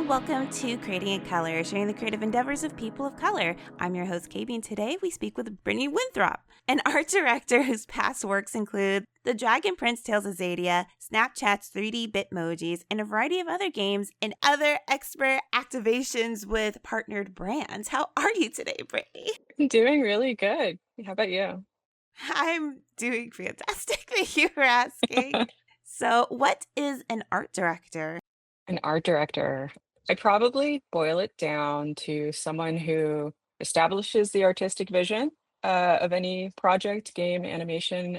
welcome to Creating in Color, sharing the creative endeavors of people of color. I'm your host, Kaybe, and today we speak with Britney Winthrope, an art director whose past works include The Dragon Prince Tales of Zadia, Snapchat's 3D Bitmojis, and a variety of other games and other expert activations with partnered brands. How are you today, Britney? I'm doing really good. How about you? I'm doing fantastic. Thank you for asking. So, what is an art director? An art director. I probably boil it down to someone who establishes the artistic vision of any project, game, animation,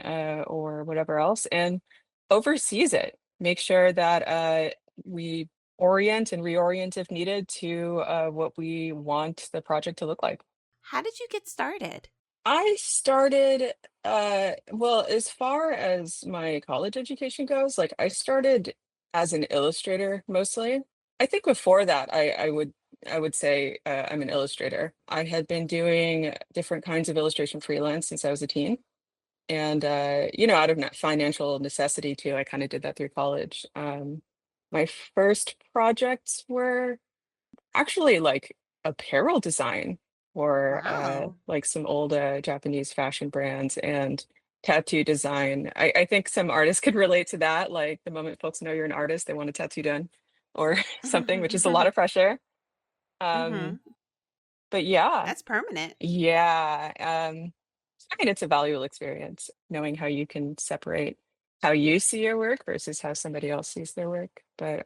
or whatever else, and oversees it. Make sure that we orient and reorient if needed to what we want the project to look like. How did you get started? I started, well, as far as my college education goes, like I started as an illustrator mostly. I think before that, I would say I'm an illustrator. I had been doing different kinds of illustration freelance since I was a teen, and out of financial necessity too, I kind of did that through college. My first projects were actually, like, apparel design for, Wow. like, some old, Japanese fashion brands and tattoo design. I think some artists could relate to that, like, the moment folks know you're an artist, they want a tattoo done or something, which is a lot of pressure. Um, Mhm. but yeah. That's permanent. Yeah, I mean, it's a valuable experience knowing how you can separate how you see your work versus how somebody else sees their work, but,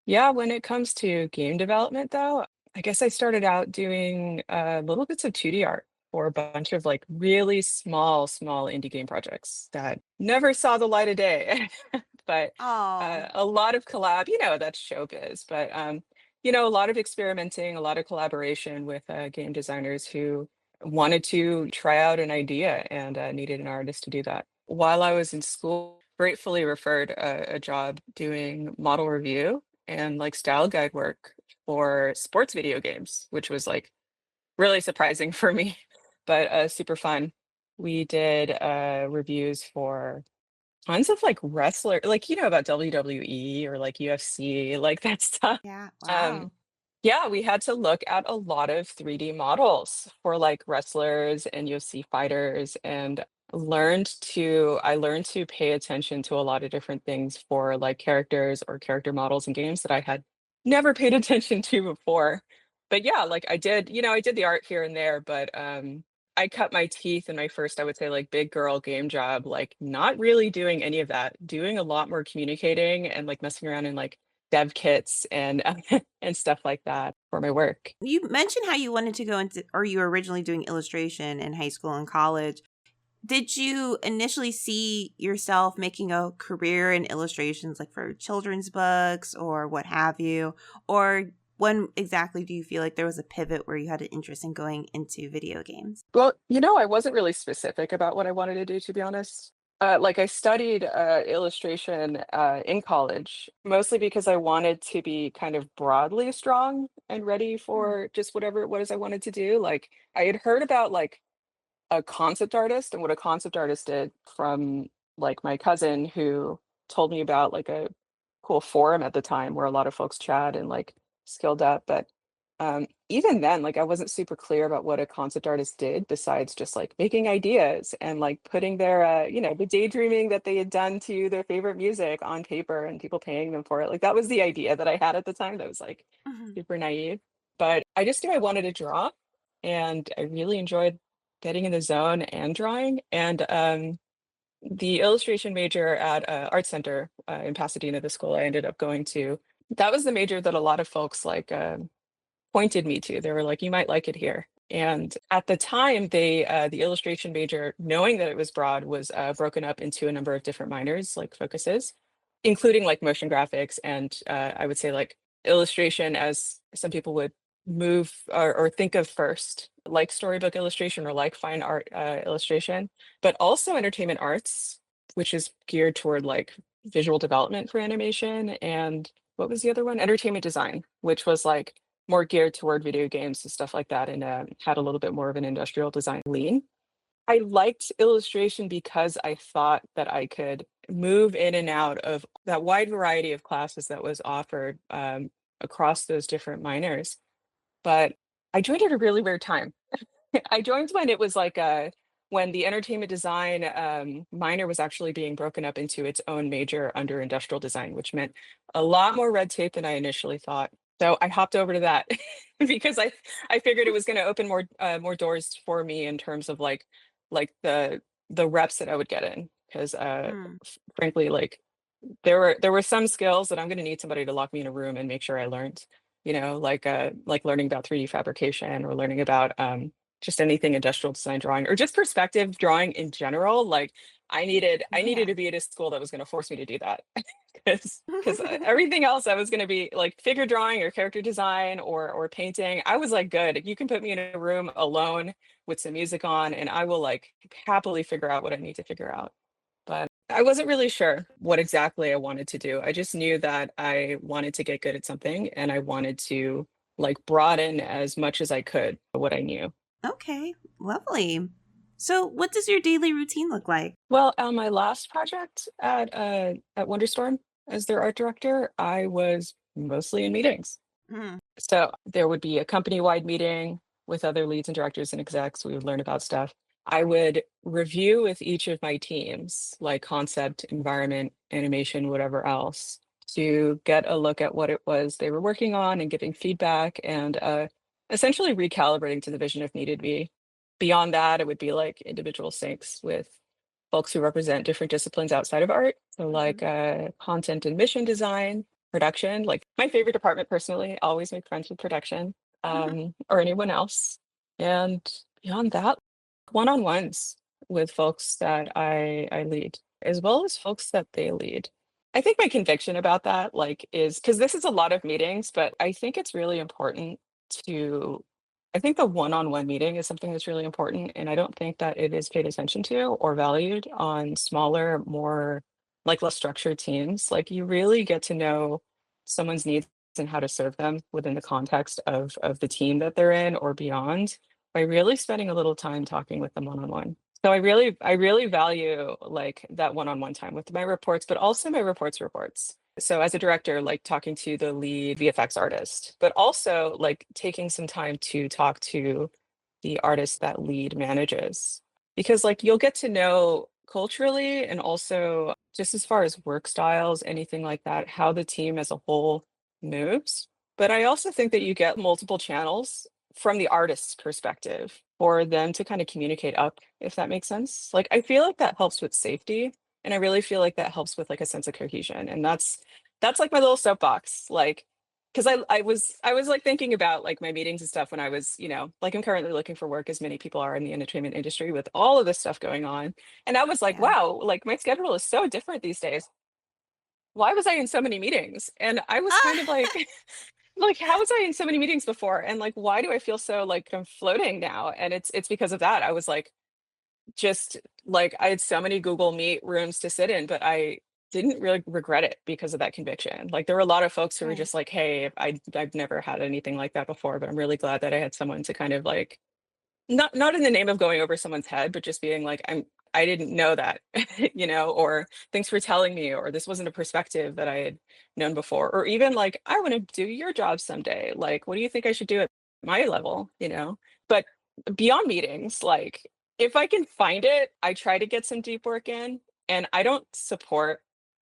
yeah, when it comes to game development, though, I guess I started out doing little bits of 2D art for a bunch of like really small indie game projects that never saw the light of day. But Oh. a lot of collab, that's showbiz, but a lot of experimenting, a lot of collaboration with game designers who wanted to try out an idea and needed an artist to do that. While I was in school, gratefully referred a job doing model review and like style guide work for sports video games, which was like really surprising for me, but super fun. We did reviews for tons of like wrestler, like about WWE or like UFC, like that stuff. Yeah. Um, Wow. yeah, we had to look at a lot of 3D models for like wrestlers and UFC fighters and I learned to pay attention to a lot of different things for like characters or character models in games that I had never paid attention to before. But yeah, like I did the art here and there, but I cut my teeth in my first, I would say, like big girl game job, like not really doing any of that, doing a lot more communicating and like messing around in like dev kits and and stuff like that for my work. You mentioned how you wanted to go into, or you were originally doing illustration in high school and college. Did you initially see yourself making a career in illustrations, like for children's books or what have you? Or when exactly do you feel like there was a pivot where you had an interest in going into video games? Well, I wasn't really specific about what I wanted to do, to be honest. Like I studied illustration in college, mostly because I wanted to be kind of broadly strong and ready Mm. for just whatever it was I wanted to do. Like I had heard about like a concept artist and what a concept artist did from like my cousin who told me about like a cool forum at the time where a lot of folks chat and like skilled up. But even then, like I wasn't super clear about what a concept artist did besides just like making ideas and like putting their the daydreaming that they had done to their favorite music on paper and people paying them for it. Like that was the idea that I had at the time that was like Mhm. super naive. But I just knew I wanted to draw and I really enjoyed getting in the zone and drawing. And the illustration major at Art Center in Pasadena, the school I ended up going to, that was the major that a lot of folks like pointed me to. They were like, "You might like it here." And at the time, the illustration major, knowing that it was broad, was broken up into a number of different minors, like focuses, including like motion graphics and I would say like illustration, as some people would move or think of first, like storybook illustration or like fine art illustration, but also entertainment arts, which is geared toward like visual development for animation. And what was the other one? Entertainment design, which was like more geared toward video games and stuff like that, and had a little bit more of an industrial design lean. I liked illustration because I thought that I could move in and out of that wide variety of classes that was offered across those different minors. But I joined at a really weird time. I joined when it was like when the entertainment design minor was actually being broken up into its own major under industrial design, which meant a lot more red tape than I initially thought. So I hopped over to that because I figured it was going to open more doors for me in terms of like the reps that I would get in because Mm, frankly like there were some skills that I'm gonna need somebody to lock me in a room and make sure I learned, like learning about 3D fabrication or learning about, just anything industrial design drawing or just perspective drawing in general. Like, I needed yeah. to be at a school that was gonna force me to do that. 'Cause everything else I was gonna be like figure drawing or character design or painting, I was like, "Good, you can put me in a room alone with some music on, and I will, like, happily figure out what I need to figure out." But I wasn't really sure what exactly I wanted to do. I just knew that I wanted to get good at something and I wanted to like broaden as much as I could what I knew. Okay, lovely. So, what does your daily routine look like? Well, on my last project at Wonderstorm as their art director, I was mostly in meetings. Mm, So there would be a company-wide meeting with other leads and directors and execs. We would learn about stuff. I would review with each of my teams, like concept, environment, animation, whatever else, to get a look at what it was they were working on and giving feedback and essentially recalibrating to the vision if needed be. Beyond that, it would be like individual syncs with folks who represent different disciplines outside of art. So like mhm, content and mission design, production, like my favorite department personally, always make friends with production, mhm. or anyone else. And beyond that, one-on-ones with folks that I lead, as well as folks that they lead. I think my conviction about that, like, is because this is a lot of meetings, but I think it's really important to I think the one-on-one meeting is something that's really important, and I don't think that it is paid attention to or valued on smaller, more like less structured teams. Like you really get to know someone's needs and how to serve them within the context of the team that they're in or beyond by really spending a little time talking with them one-on-one. So I really value like that one-on-one time with my reports, but also my reports. So as a director, like talking to the lead VFX artist, but also like taking some time to talk to the artist that lead manages. Because like you'll get to know culturally and also just as far as work styles, anything like that, how the team as a whole moves. But I also think that you get multiple channels from the artist's perspective for them to kind of communicate up, if that makes sense. Like I feel like that helps with safety. And I really feel like that helps with like a sense of cohesion. And that's like my little soapbox. Like because I was like thinking about like my meetings and stuff when I was, like I'm currently looking for work as many people are in the entertainment industry with all of this stuff going on. And I was like, Yeah. wow, like my schedule is so different these days. Why was I in so many meetings? And I was kind of Ah! like, like, how was I in so many meetings before? And like, why do I feel so like I'm floating now? And it's because of that. I was like, just like I had so many Google Meet rooms to sit in, but I didn't really regret it because of that conviction. Like there were a lot of folks who were Right. just like, "Hey, I've never had anything like that before, but I'm really glad that I had someone to kind of like not in the name of going over someone's head, but just being like, I didn't know that, or thanks for telling me, or this wasn't a perspective that I had known before, or even like, I want to do your job someday. Like, what do you think I should do at my level? But beyond meetings, like if I can find it, I try to get some deep work in, and I don't support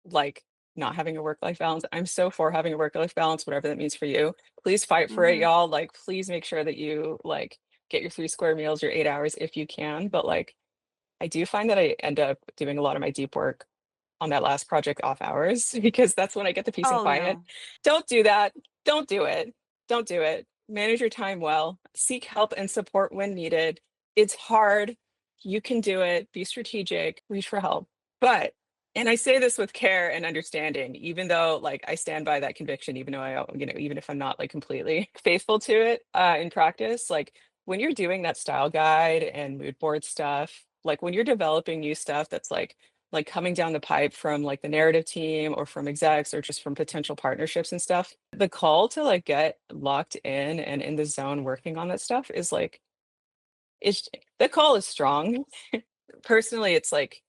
like not having a work-life balance. I'm so for having a work-life balance, whatever that means for you. Please fight for it, Mhm. y'all. Like, please make sure that you like get your 3 square meals, your 8 hours if you can, but, like, I do find that I end up doing a lot of my deep work on that last project off hours because that's when I get the peace and Oh, quiet. no. Don't do that. Don't do it. Don't do it. Manage your time well. Seek help and support when needed. It's hard. You can do it. Be strategic. Reach for help. But and I say this with care and understanding, even though like I stand by that conviction, even though even if I'm not like completely faithful to it in practice, like when you're doing that style guide and mood board stuff, like when you're developing new stuff that's like coming down the pipe from like the narrative team or from execs or just from potential partnerships and stuff, the call to like get locked in and in the zone working on that stuff is like it's the call is strong. Personally, it's like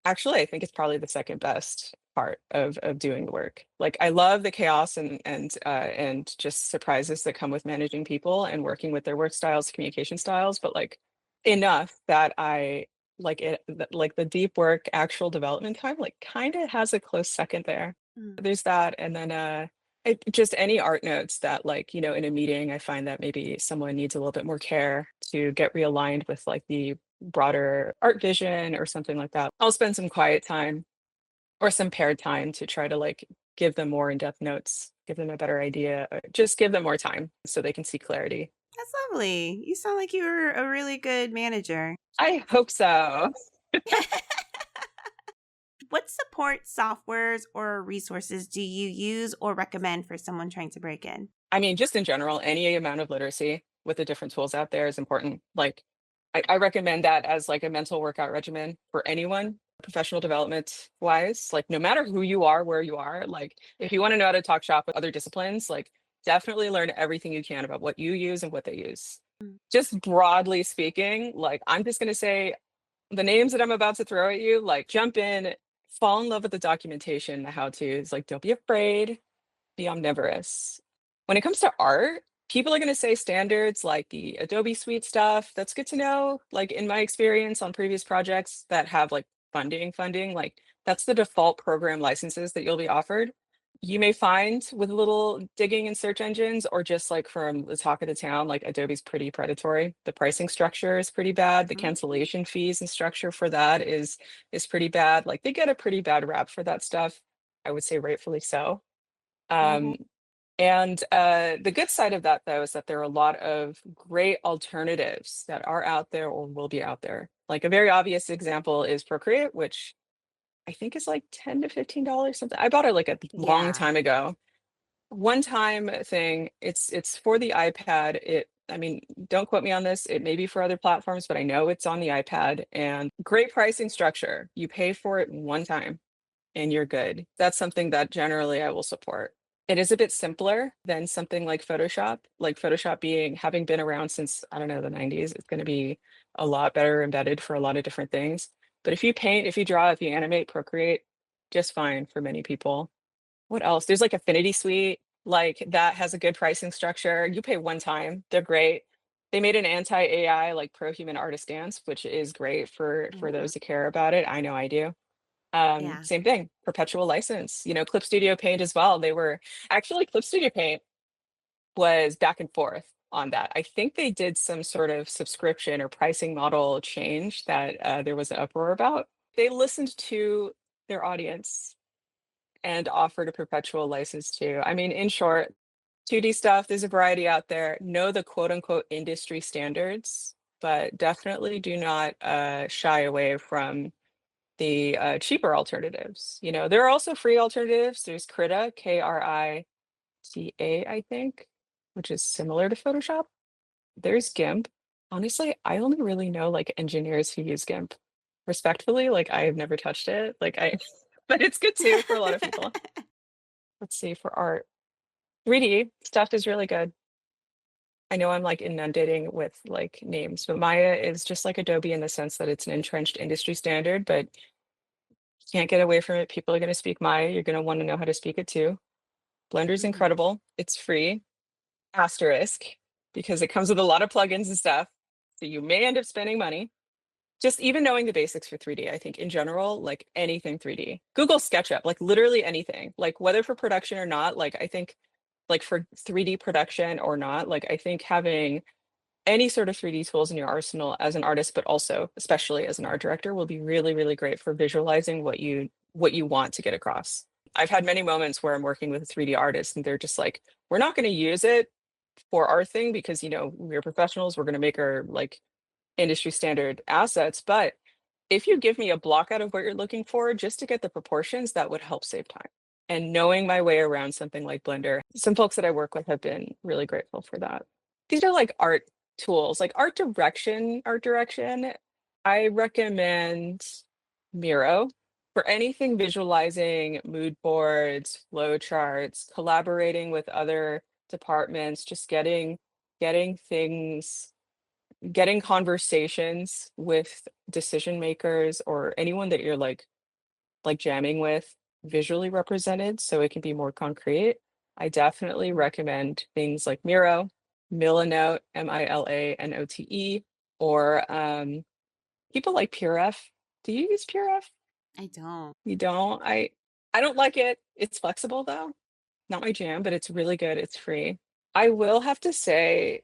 Actually, I think it's probably the second best part of doing the work. Like, I love the chaos and just surprises that come with managing people and working with their work styles, communication styles, but, like, enough that I like it like, the deep work, actual development time, like, kinda has a close second there. Mm. There's that, and then, just any art notes that, like, in a meeting, I find that maybe someone needs a little bit more care to get realigned with, like, the broader art vision or something like that. I'll spend some quiet time or some paired time to try to like give them more in-depth notes, give them a better idea, just give them more time so they can see clarity. That's lovely. You sound like you're a really good manager. I hope so. What support softwares or resources do you use or recommend for someone trying to break in? I mean, just in general, any amount of literacy with the different tools out there is important. Like, I recommend that as like a mental workout regimen for anyone, professional development wise. Like, no matter who you are, where you are, like, if you want to know how to talk shop with other disciplines, like, definitely learn everything you can about what you use and what they use. Mm. Just broadly speaking, like, I'm just going to say the names that I'm about to throw at you, like, jump in, fall in love with the documentation, the how to's. Like, don't be afraid, be omnivorous. When it comes to art, people are going to say standards like the Adobe Suite stuff. That's good to know. Like in my experience on previous projects that have like funding, like that's the default program licenses that you'll be offered. You may find with a little digging in search engines or just like from the talk of the town, like Adobe's pretty predatory. The pricing structure is pretty bad. The Mhm. cancellation fees and structure for that is pretty bad. Like they get a pretty bad rap for that stuff. I would say rightfully so. Mhm. Um, the good side of that, though, is that there are a lot of great alternatives that are out there or will be out there. Like a very obvious example is Procreate, which I think is like $10 to $15 something. I bought it like a long Yeah. time ago. One time thing. It's for the iPad. I mean, don't quote me on this. It may be for other platforms, but I know it's on the iPad and great pricing structure. You pay for it one time and you're good. That's something that generally I will support. It is a bit simpler than something like Photoshop being having been around since, I don't know, the 90s, it's going to be a lot better embedded for a lot of different things. But if you paint, if you draw, if you animate, Procreate, just fine for many people. What else? There's like Affinity Suite, like that has a good pricing structure. You pay one time, they're great. They made an anti-AI like pro-human artist dance, which is great for Mhm. those who care about it. I know I do. Yeah. Same thing, perpetual license, Clip Studio Paint as well. They were actually Clip Studio Paint was back and forth on that. I think they did some sort of subscription or pricing model change that there was an uproar about. They listened to their audience and offered a perpetual license too. I mean, in short, 2D stuff, there's a variety out there. Know the quote unquote industry standards, but definitely do not shy away from the cheaper alternatives. There are also free alternatives. There's Krita, Krita, I think, which is similar to Photoshop. There's GIMP. Honestly, I only really know like engineers who use GIMP. Respectfully, like I have never touched it. But it's good too for a lot of people. Let's see for art. 3D stuff is really good. I know I'm like inundating with like names, but Maya is just like Adobe in the sense that it's an entrenched industry standard, but can't get away from it. People are going to speak Maya. You're going to want to know how to speak it too. Blender's Mhm. incredible. It's free. Asterisk, because it comes with a lot of plugins and stuff. So you may end up spending money. Just even knowing the basics for 3D, I think in general, like anything 3D. Google SketchUp, like literally anything. Like whether for production or not, like I think like for 3D production or not, like I think having any sort of 3D tools in your arsenal as an artist, but also especially as an art director will be really, really great for visualizing what you want to get across. I've had many moments where I'm working with a 3D artist and they're just like, we're not going to use it for our thing because we're professionals, we're going to make our like industry standard assets. But if you give me a block out of what you're looking for just to get the proportions, that would help save time. And knowing my way around something like Blender, some folks that I work with have been really grateful for that. These are like art tools, like art direction. I recommend Miro for anything visualizing mood boards, flow charts, collaborating with other departments, just getting things getting conversations with decision makers or anyone that you're like like jamming with visually represented so it can be more concrete, I definitely recommend things like Miro, Milanote, Milanote, or people like PureF. Do you use PureF? I don't. You don't? I don't like it. It's flexible though. Not my jam, but it's really good. It's free. I will have to say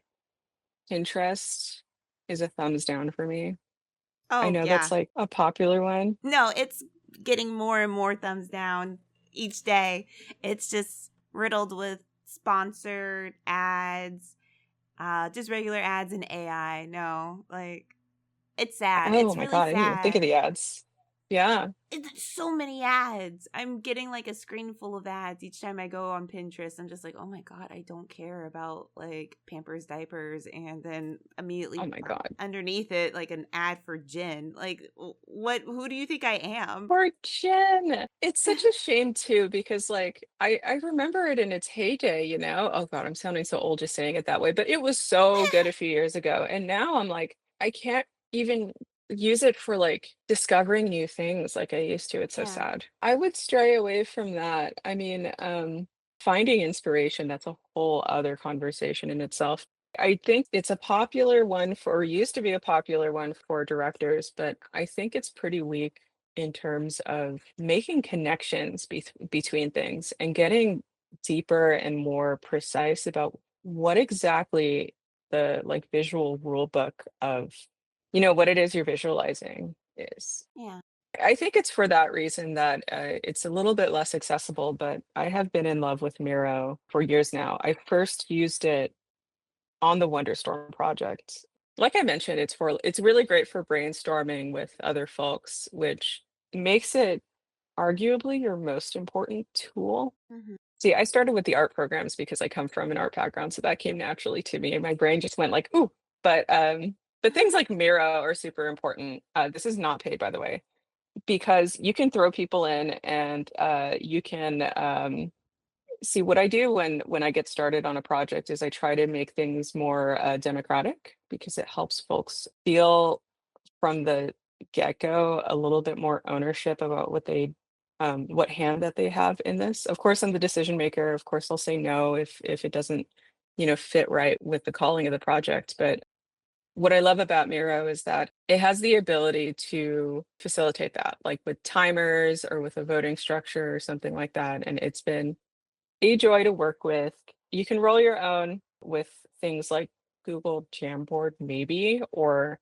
Pinterest is a thumbs down for me. I Oh, know that's yeah. like a popular one. No, it's getting more and more thumbs down each day. It's just riddled with sponsored ads, just regular ads and AI. No, like it's sad. Oh It's my really God, I didn't even think of sad. the ads. Yeah. It's so many ads. I'm getting like a screen full of ads each time I go on Pinterest. I'm just like, oh my God, I don't care about like Pampers diapers. And then Oh immediately my God. underneath it, like an ad for gin. Like, what, who do you think I am? Poor Jen. It's such a shame too, because like I remember it in its heyday, you know? Oh God, I'm sounding so old just saying it that way, but it was so good a few years ago. And now I'm like, I can't even use it for like discovering new things like I used to. It's so Yeah. sad. I would stray away from that. I mean, finding inspiration, that's a whole other conversation in itself. I think it's a popular one for, or used to be a popular one for directors, but I think it's pretty weak in terms of making connections between things and getting deeper and more precise about what exactly the like visual rule book of, what it is you're visualizing is. Yeah. I think it's for that reason that it's a little bit less accessible, but I have been in love with Miro for years now. I first used it on the Wonderstorm project. Like I mentioned, it's really great for brainstorming with other folks, which makes it arguably your most important tool. Hmm. See, I started with the art programs because I come from an art background, so that came naturally to me, and my brain just went like, "Ooh." But things like Miro are super important. This is not paid, by the way, because you can throw people in and you can see, what I do when I get started on a project is I try to make things more democratic because it helps folks feel from the get-go a little bit more ownership about what hand that they have in this. Of course, I'm the decision maker. Of course, I'll say no if it doesn't, fit right with the calling of the project. But what I love about Miro is that it has the ability to facilitate that, like with timers or with a voting structure or something like that. And it's been a joy to work with. You can roll your own with things like Google Jamboard, maybe, or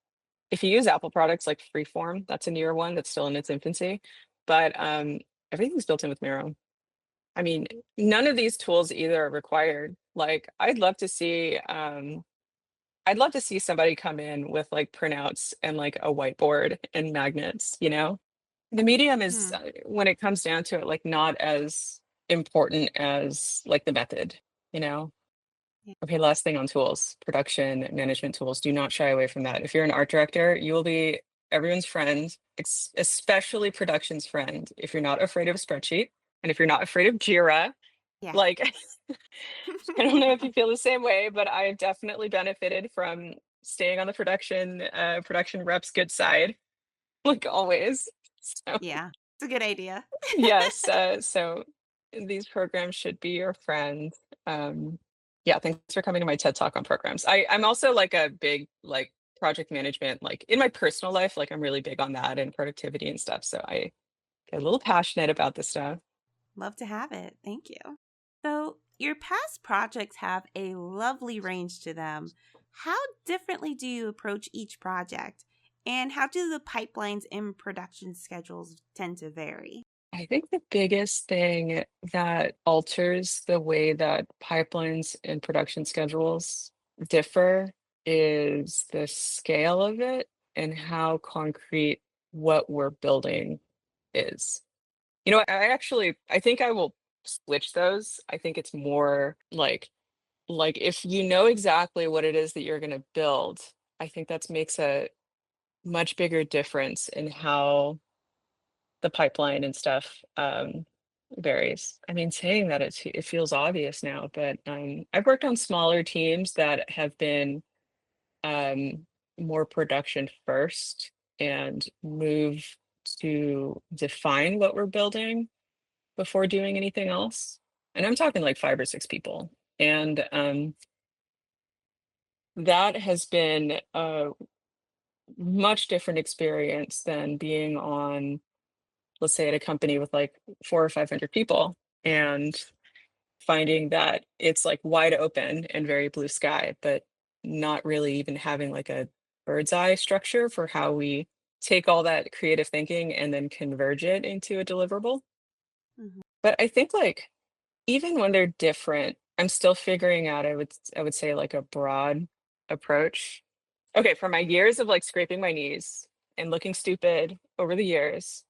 if you use Apple products like Freeform, that's a newer one that's still in its infancy. But everything's built in with Miro. I mean, none of these tools either are required. Like, I'd love to see somebody come in with like printouts and like a whiteboard and magnets. The medium is, Hmm. when it comes down to it, like not as important as like the method, you know? Yeah. Okay, last thing on tools, production management tools. Do not shy away from that. If you're an art director, you will be everyone's friend, especially production's friend, if you're not afraid of a spreadsheet and if you're not afraid of Jira. Yeah. Like, I don't know if you feel the same way, but I've definitely benefited from staying on the production rep's good side, like always. So Yeah. It's a good idea. yes, so these programs should be your friend. Yeah, thanks for coming to my TED Talk on programs. I'm also like a big like project management, like in my personal life, like I'm really big on that and productivity and stuff. So I get a little passionate about this stuff. Love to have it. Thank you. So, your past projects have a lovely range to them. How differently do you approach each project? And how do the pipelines and production schedules tend to vary? I think the biggest thing that alters the way that pipelines and production schedules differ is the scale of it and how concrete what we're building is. I think I will switch those. I think it's more like if you know exactly what it is that you're going to build, I think that makes a much bigger difference in how the pipeline and stuff varies. I mean, saying that it feels obvious now, but I've worked on smaller teams that have been um more production first and move to define what we're building before doing anything else. And I'm talking like 5 or 6 people. And that has been a much different experience than being on, let's say, at a company with like 4 or 500 people and finding that it's like wide open and very blue sky, but not really even having like a bird's eye structure for how we take all that creative thinking and then converge it into a deliverable. Mhm. But I think like even when they're different, I'm still figuring out, I would say like a broad approach. Okay, for my years of like scraping my knees and looking stupid over the years,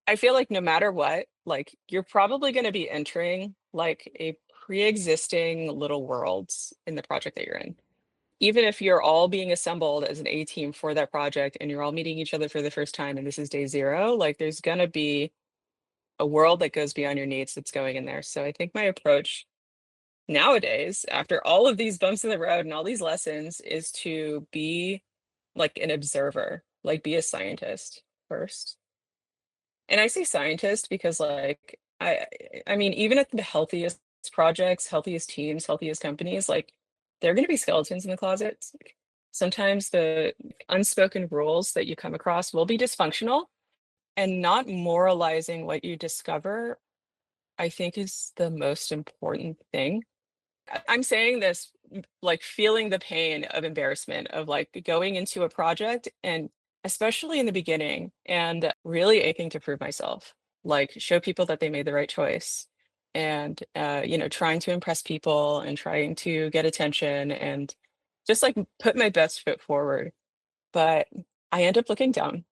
I feel like no matter what, like you're probably going to be entering like a pre-existing little worlds in the project that you're in. Even if you're all being assembled as an A team for that project and you're all meeting each other for the first time and this is day 0, like there's going to be a world that goes beyond your needs that's going in there. So I think my approach nowadays, after all of these bumps in the road and all these lessons, is to be like an observer, like be a scientist first. And I say scientist because like I mean, even at the healthiest projects, healthiest teams, healthiest companies, like there are going to be skeletons in the closets. Like, sometimes the unspoken rules that you come across will be dysfunctional, and not moralizing what you discover, I think is the most important thing. I'm saying this like feeling the pain of embarrassment of like going into a project and especially in the beginning and really aching to prove myself, like show people that they made the right choice and trying to impress people and trying to get attention and just like put my best foot forward. But I end up looking down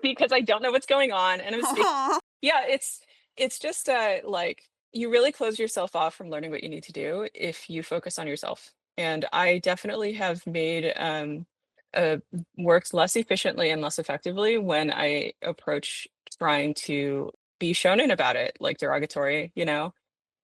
because I don't know what's going on and I'm speaking. Aw. Yeah, it's just like you really close yourself off from learning what you need to do if you focus on yourself. And I definitely have made worked less efficiently and less effectively when I approach trying to be shonen about it, like derogatory, you know?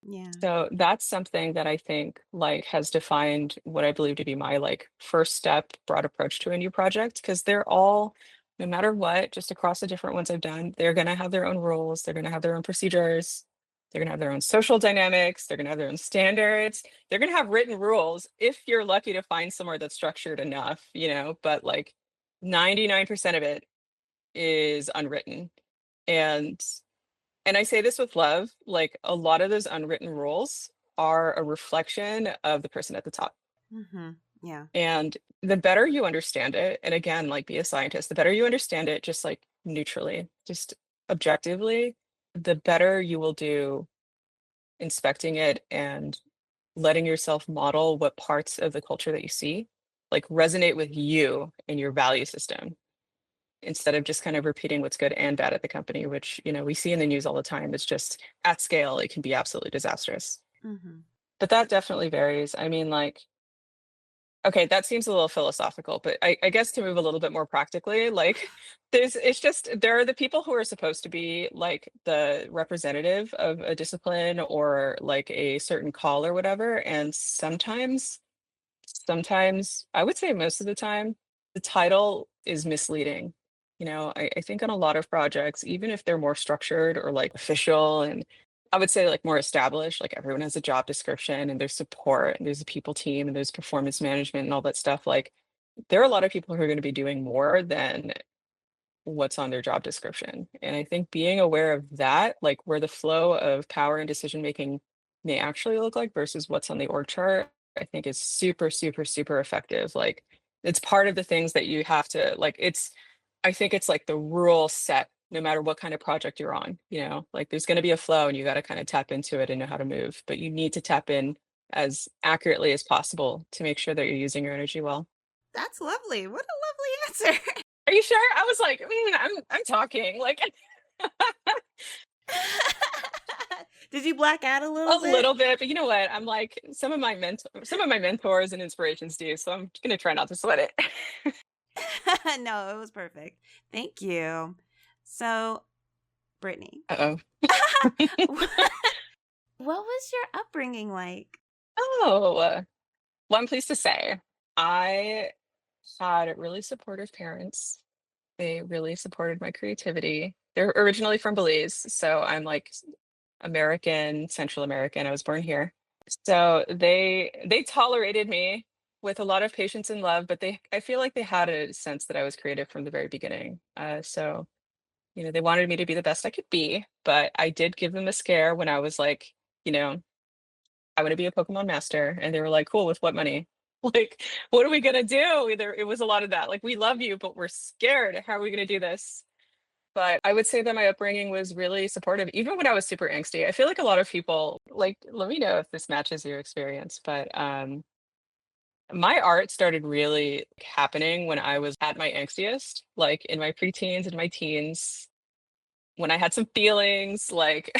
Yeah. So that's something that I think like has defined what I believe to be my like first step broad approach to a new project because they're all, no matter what, just across the different ones I've done, they're gonna have their own rules, they're gonna have their own procedures, they're gonna have their own social dynamics, they're gonna have their own standards, they're gonna have written rules if you're lucky to find somewhere that's structured enough, but like 99% of it is unwritten. And and I say this with love, like a lot of those unwritten rules are a reflection of the person at the top. Mhm. Yeah. And the better you understand it, and again, like be a scientist, the better you understand it, just like neutrally, just objectively, the better you will do inspecting it and letting yourself model what parts of the culture that you see like resonate with you and your value system instead of just kind of repeating what's good and bad at the company, which, we see in the news all the time. It's just at scale, it can be absolutely disastrous. Mhm. But that definitely varies. I mean, like, okay, that seems a little philosophical, but I guess to move a little bit more practically, like, it's just, there are the people who are supposed to be like the representative of a discipline or like a certain call or whatever. And sometimes, I would say most of the time, the title is misleading. I think on a lot of projects, even if they're more structured or like official and I would say like more established, like everyone has a job description and there's support and there's a people team and there's performance management and all that stuff. Like there are a lot of people who are going to be doing more than what's on their job description. And I think being aware of that, like where the flow of power and decision making may actually look like versus what's on the org chart, I think is super, super, super effective. Like it's part of the things that you have to like I think it's like the rule set no matter what kind of project you're on, like there's going to be a flow and you got to kind of tap into it and know how to move, but you need to tap in as accurately as possible to make sure that you're using your energy well. That's lovely. What a lovely answer. Are you sure? I was like, I'm talking like Did you black out a a little bit? little bit, but you know what? I'm like some of my mentors and inspirations do, so I'm gonna try not to sweat it. No, it was perfect. Thank you. So, Brittany, Uh-oh. what was your upbringing like? Oh, well, I'm pleased to say I had really supportive parents. They really supported my creativity. They're originally from Belize, so I'm like American, Central American. I was born here. So they tolerated me with a lot of patience and love, but I feel like they had a sense that I was creative from the very beginning. So they wanted me to be the best I could be, but I did give them a scare when I was like, you know, I want to be a Pokemon master, and they were like, cool, with what money? Like, what are we gonna do? Either it was a lot of that. Like, we love you, but we're scared. How are we gonna do this? But I would say that my upbringing was really supportive, even when I was super angsty. I feel like a lot of people, like, let me know if this matches your experience, but my art started really happening when I was at my angstiest, like in my preteens and my teens, when I had some feelings, like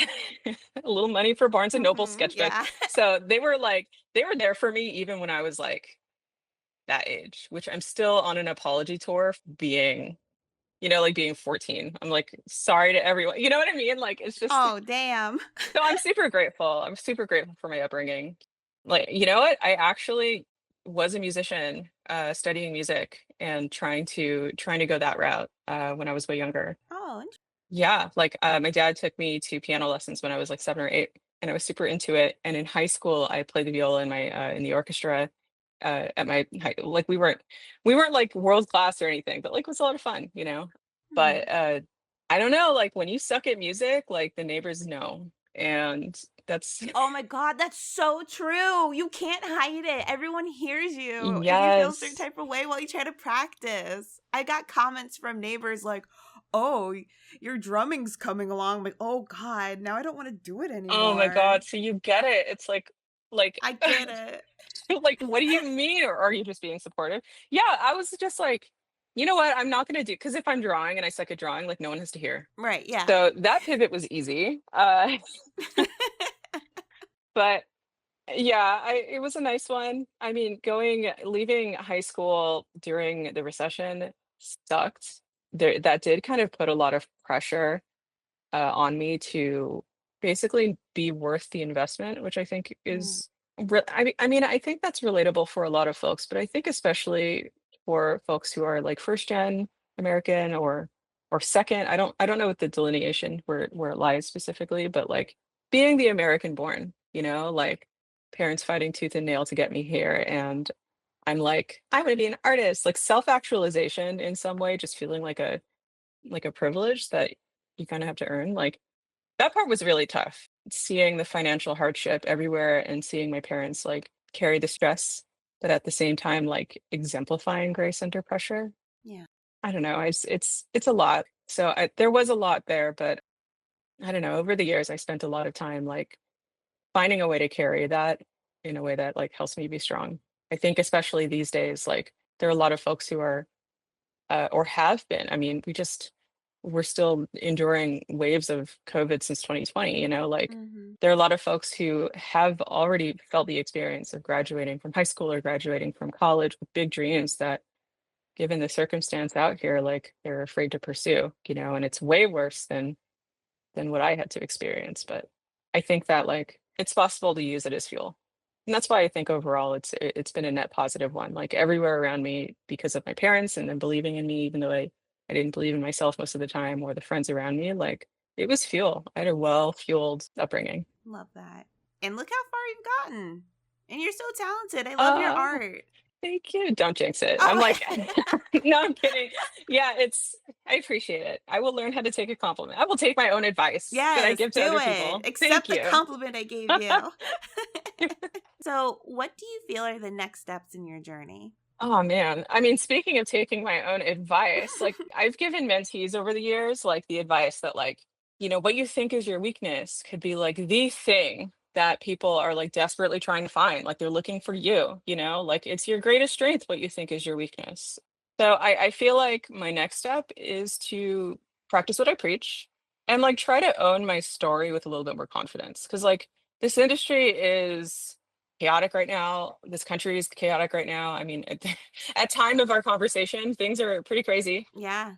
a little money for Barnes and Noble sketchbook. Yeah. So they were there for me even when I was like that age, which I'm still on an apology tour for being, like being 14. I'm like, sorry to everyone. You know what I mean? Like, it's just, Oh, damn. so I'm super grateful. I'm super grateful for my upbringing. Like, you know what? I actually was a musician, studying music and trying to go that route, when I was way younger. Oh, Yeah, like, my dad took me to piano lessons when I was, like, 7 or 8, and I was super into it, and in high school, I played the viola in the orchestra, at my high like, we weren't, like, world class or anything, but, like, it was a lot of fun, you know? mhm. But, I don't know, like, when you suck at music, like, the neighbors know, and that's Oh my god, that's so true. You can't hide it. Everyone hears you if you feel a certain Yes. type of way while you try to practice. I got comments from neighbors like, "Oh, your drumming's coming along." I'm like, "Oh god, now I don't want to do it Oh my anymore." god, so you get it, it's like I get it. like, what do you mean? Or are you just being supportive? Yeah, I was just like, you know what? I'm not gonna do because if I'm drawing and I suck at drawing, like no one has to hear. Right, yeah. So that pivot was easy. But yeah, it was a nice one. I mean, leaving high school during the recession sucked. That did kind of put a lot of pressure, on me to basically be worth the investment, which I think Mm, is I mean, I think that's relatable for a lot of folks, but I think especially for folks who are like first gen American or second, I don't know what the delineation where it lies specifically, but like being the American born, like parents fighting tooth and nail to get me here. And I'm like, I want to be an artist, like self-actualization in some way, just feeling like a privilege that you kind of have to earn. Like that part was really tough. Seeing the financial hardship everywhere and seeing my parents like carry the stress, but at the same time like exemplifying grace under pressure. yeah. I don't know. It's a lot. So there was a lot there, but I don't know. Over the years, I spent a lot of time like finding a way to carry that in a way that like helps me be strong. I think especially these days, like there are a lot of folks who are or have been. I mean, we're still enduring waves of COVID since 2020, like Mhm. there are a lot of folks who have already felt the experience of graduating from high school or graduating from college with big dreams that given the circumstance out here, like they're afraid to pursue, and it's way worse than what I had to experience. But I think that like it's possible to use it as fuel. And that's why I think overall it's been a net positive one. Like everywhere around me because of my parents and then believing in me, even though I didn't believe in myself most of the time or the friends around me, like it was fuel. I had a well-fueled upbringing. Love that. And look how far you've gotten. And you're so talented. I love your Uh art. Thank you. Don't jinx it. I'm Oh, like, no, I'm kidding. Yeah, I appreciate it. I will learn how to take a compliment. I will take my own advice that I yes, give to do other it. people. Thank Accept the you. compliment I gave you. So, what do you feel are the next steps in your journey? Oh man. I mean, speaking of taking my own advice, like I've given mentees over the years, like the advice that like, what you think is your weakness could be like the thing that people are like desperately trying to find. Like they're looking for you, like it's your greatest strength, what you think is your weakness. So I feel like my next step is to practice what I preach and like try to own my story with a little bit more confidence. Cause like this industry is chaotic right now. This country is chaotic right now. I mean, at time of our conversation, things are pretty crazy. Yeah.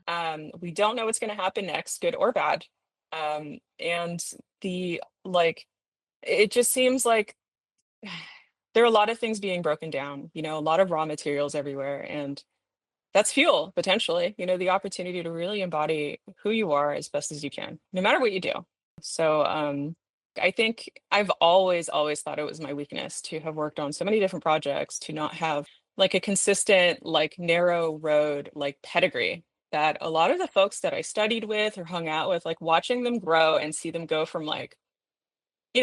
We don't know what's going to happen next, good or bad. And the like, it just seems like there are a lot of things being broken down. A lot of raw materials everywhere, and that's fuel potentially, the opportunity to really embody who you are as best as you can, no matter what you do. So I think I've always thought it was my weakness to have worked on so many different projects, to not have like a consistent, like narrow road, like pedigree that a lot of the folks that I studied with or hung out with, like watching them grow and see them go from like,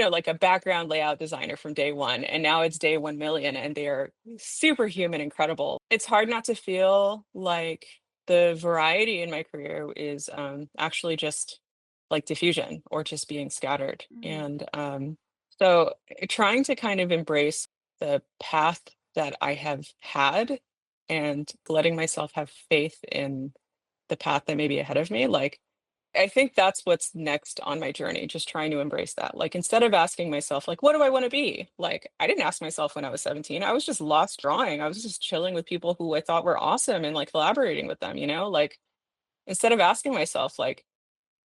like a background layout designer from day one, and now it's day 1 million, and they're superhuman incredible. It's hard not to feel like the variety in my career is actually just like diffusion or just being scattered. Mm-hmm. And so trying to kind of embrace the path that I have had and letting myself have faith in the path that may be ahead of me, like I think that's what's next on my journey, just trying to embrace that. Like, instead of asking myself, like, what do I want to be? Like, I didn't ask myself when I was 17. I was just lost drawing. I was just chilling with people who I thought were awesome and like collaborating with them, Like, instead of asking myself, like,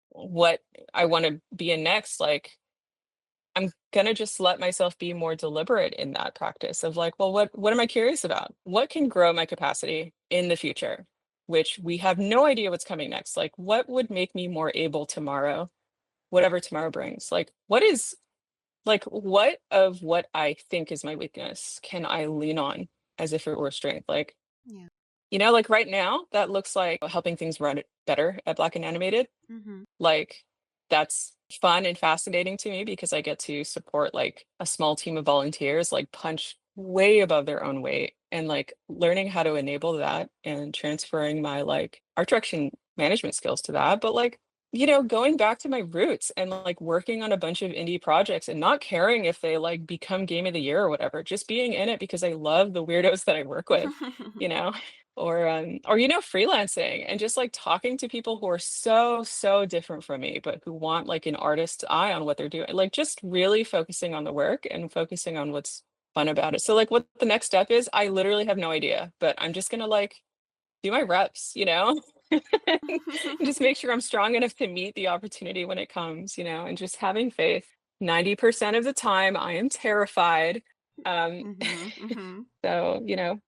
what I want to be in next, like, I'm gonna just let myself be more deliberate in that practice of like, well, what am I curious about? What can grow my capacity in the future? Which we have no idea what's coming next. Like, what would make me more able tomorrow, whatever tomorrow brings? What of what I think is my weakness can I lean on as if it were strength? Like, Yeah. like right now, that looks like helping things run better at Black and Animated. Mm-hmm. Like, that's fun and fascinating to me because I get to support like a small team of volunteers, like punch way above their own weight, and like learning how to enable that and transferring my like art direction management skills to that. But like, going back to my roots and like working on a bunch of indie projects and not caring if they like become game of the year or whatever, just being in it because I love the weirdos that I work with, you know? Or freelancing and just like talking to people who are so different from me but who want like an artist's eye on what they're doing, like just really focusing on the work and focusing on what's fun about it. So like what the next step is, I literally have no idea, but I'm just gonna like do my reps, and just make sure I'm strong enough to meet the opportunity when it comes, and just having faith. 90% of the time I am terrified. um Mm-hmm. Mm-hmm. So,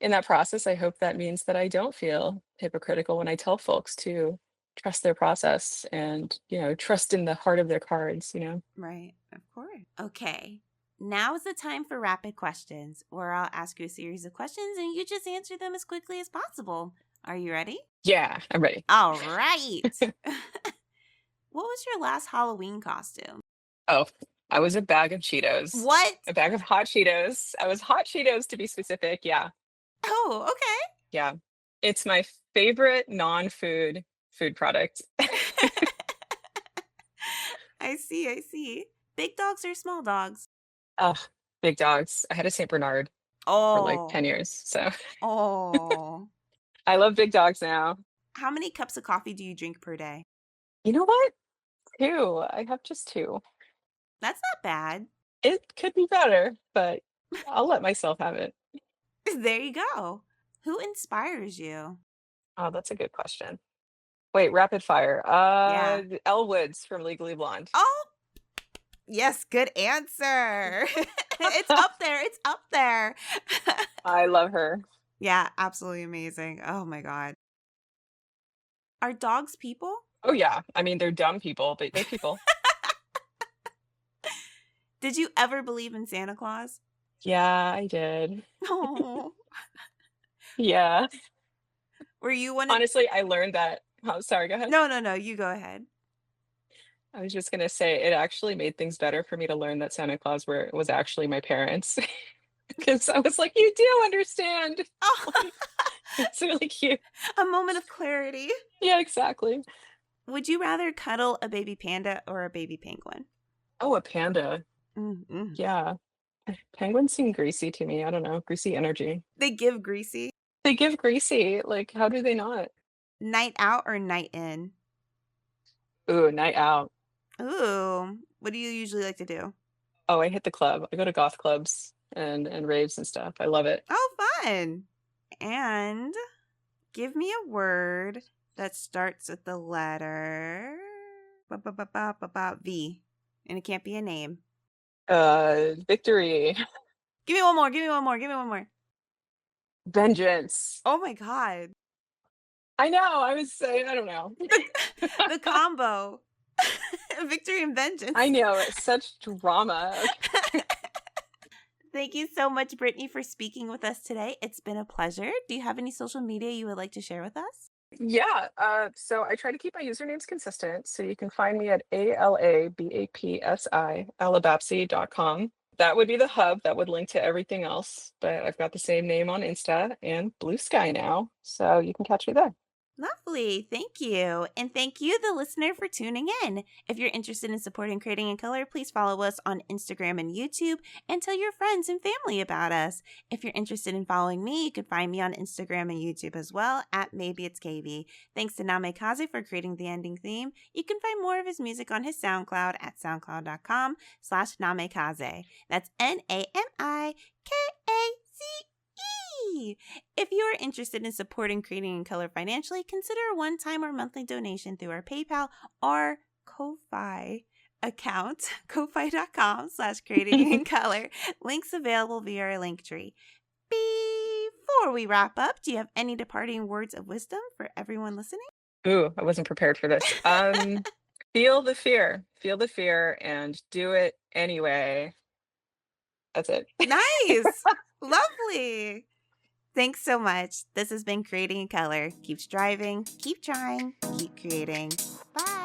in that process, I hope that means that I don't feel hypocritical when I tell folks to trust their process and, trust in the heart of their cards. Right, of course. Okay. Now is the time for rapid questions, where I'll ask you a series of questions and you just answer them as quickly as possible. Are you ready? Yeah, I'm ready. All right. What was your last Halloween costume? Oh, I was a bag of Cheetos. What? A bag of hot Cheetos. I was hot Cheetos to be specific. Yeah. Oh, Yeah. It's my favorite non-food food product. okay. I see, I see. Big dogs or small dogs? Ugh, big dogs. I had a Saint Bernard for like 10 Oh, years. So oh. I love big dogs now. How many cups of coffee do you drink per day? You know what? Two. I have just two. That's not bad. It could be better, but I'll let myself have it. There you go. Who inspires you? Oh, that's a good question. Wait, rapid fire. Yeah. Elle Woods from Legally Blonde. Oh, yes, good answer. It's up there. It's up there. I love her. Yeah, absolutely amazing. Oh my God. Are dogs people? Oh yeah. I mean, they're dumb people, but they're people. Did you ever believe in Santa Claus? Yeah, I did. Oh. Yeah. Were you one of Honestly, I learned that. Oh, sorry, go ahead. No, no, no, you go ahead. I was just gonna say it actually made things better for me to learn that Santa Claus was actually my parents. Because I was like, you do understand. Oh, It's really cute. a moment of clarity. Yeah, exactly. Would you rather cuddle a baby panda or a baby penguin? Oh, a panda. Mm-mm. Yeah. Penguins seem greasy to me. I don't know. Greasy energy. They give greasy. They give greasy. Like, how do they not? Night out or night in? Ooh, night out. Ooh, what do you usually like to do? Oh, I hit the club. I go to goth clubs and raves and stuff. I love it. Oh, fun. And give me a word that starts with the letter V. And it can't be a name. Victory. Give me one more. Give me one more. Give me one more. Vengeance. Oh my God. I know. I don't know. The combo. Victory and I vengeance. know. It's such drama. Okay. Thank you so much, Brittany, for speaking with us today. It's been a pleasure. Do you have any social media you would like to share with us? Yeah. So I try to keep my usernames consistent. So you can find me at ALABAPSI, alabapsy.com. That would be the hub that would link to everything else. But I've got the same name on Insta and Blue Sky now. So you can catch me there. Lovely. Thank you. And thank you, the listener, for tuning in. If you're interested in supporting Creating in Color, please follow us on Instagram and YouTube and tell your friends and family about us. If you're interested in following me, you can find me on Instagram and YouTube as well at Maybe It's Kaybe. Thanks to Namikaze for creating the ending theme. You can find more of his music on his SoundCloud at soundcloud.com/Namikaze. That's NAMIKAZE. If you are interested in supporting Creating in Color financially, consider a one-time or monthly donation through our PayPal or Ko-Fi account, ko-fi.com/creating in color. Links available via our link tree. Before we wrap up, do you have any departing words of wisdom for everyone listening? Ooh, I wasn't prepared for this. Feel the fear, and do it anyway. That's it. Nice. Lovely. Thanks so much. This has been Creating in Color. Keep striving, keep trying, keep creating. Bye.